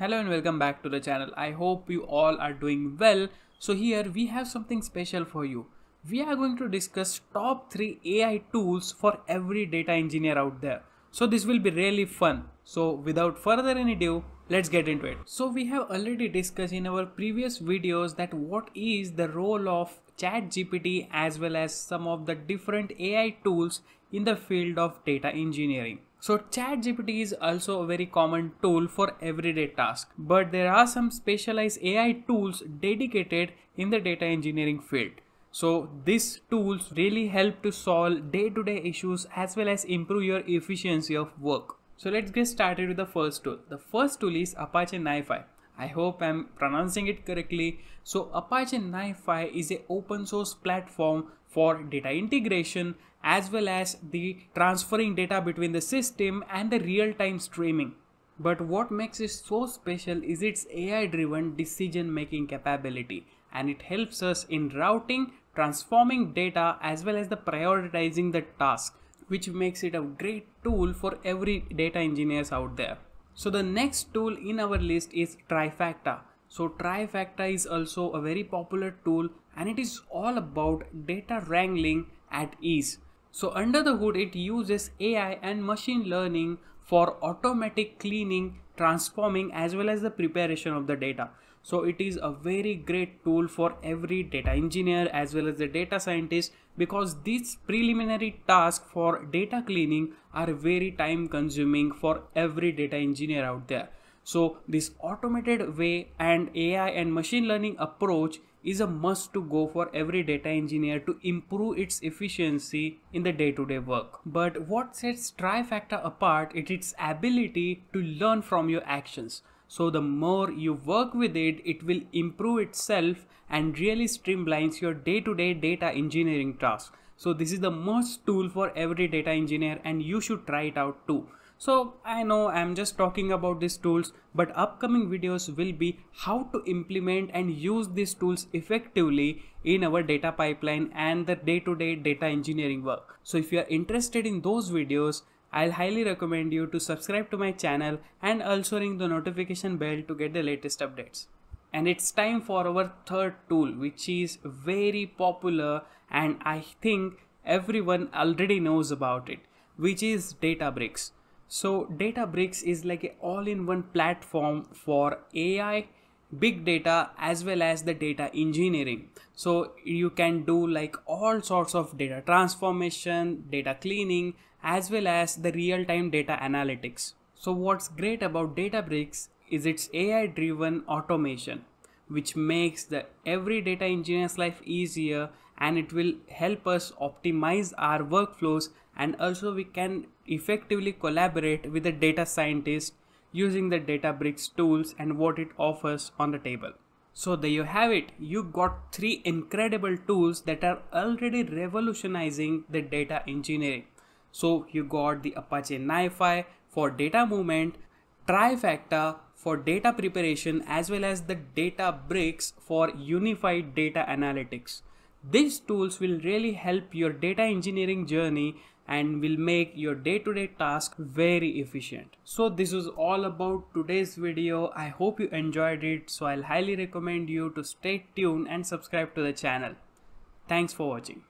Hello and welcome back to the channel. I hope you all are doing well. So here we have something special for you. We are going to discuss top 3 AI tools for every data engineer out there. So this will be really fun. So without further any ado, let's get into it. So we have already discussed in our previous videos that what is the role of ChatGPT as well as some of the different AI tools in the field of data engineering. So ChatGPT is also a very common tool for everyday tasks, but there are some specialized AI tools dedicated in the data engineering field. So these tools really help to solve day-to-day issues as well as improve your efficiency of work. So let's get started with the first tool. The first tool is Apache N5. I hope I'm pronouncing it correctly. So Apache N5 is an open source platform for data integration as well as the transferring data between the system and the real-time streaming. But what makes it so special is its AI-driven decision-making capability, and it helps us in routing, transforming data as well as the prioritizing the task, which makes it a great tool for every data engineers out there. So the next tool in our list is Trifacta. So Trifacta is also a very popular tool and it is all about data wrangling at ease. So under the hood it uses AI and machine learning for automatic cleaning, transforming as well as the preparation of the data. So it is a very great tool for every data engineer as well as the data scientist, because these preliminary tasks for data cleaning are very time consuming for every data engineer out there. So this automated way and AI and machine learning approach is a must to go for every data engineer to improve its efficiency in the day-to-day work. But what sets Trifacta apart is its ability to learn from your actions. So the more you work with it, it will improve itself and really streamlines your day-to-day data engineering tasks. So this is the most tool for every data engineer and you should try it out too. So I know I'm just talking about these tools, but upcoming videos will be how to implement and use these tools effectively in our data pipeline and the day-to-day data engineering work. So if you are interested in those videos, I'll highly recommend you to subscribe to my channel and also ring the notification bell to get the latest updates. And it's time for our third tool, which is very popular and I think everyone already knows about it, which is Databricks. So Databricks is like an all-in-one platform for AI, big data as well as the data engineering. So you can do like all sorts of data transformation, data cleaning as well as the real-time data analytics. So what's great about Databricks is its AI-driven automation, which makes the every data engineer's life easier, and it will help us optimize our workflows, and also we can effectively collaborate with the data scientist using the Databricks tools and what it offers on the table. So there you have it. You got 3 incredible tools that are already revolutionizing the data engineering. So you got the Apache N5 for data movement, Trifacta for data preparation as well as the Databricks for unified data analytics. These tools will really help your data engineering journey and will make your day-to-day task very efficient. So this was all about today's video. I hope you enjoyed it. So I'll highly recommend you to stay tuned and subscribe to the channel. Thanks for watching.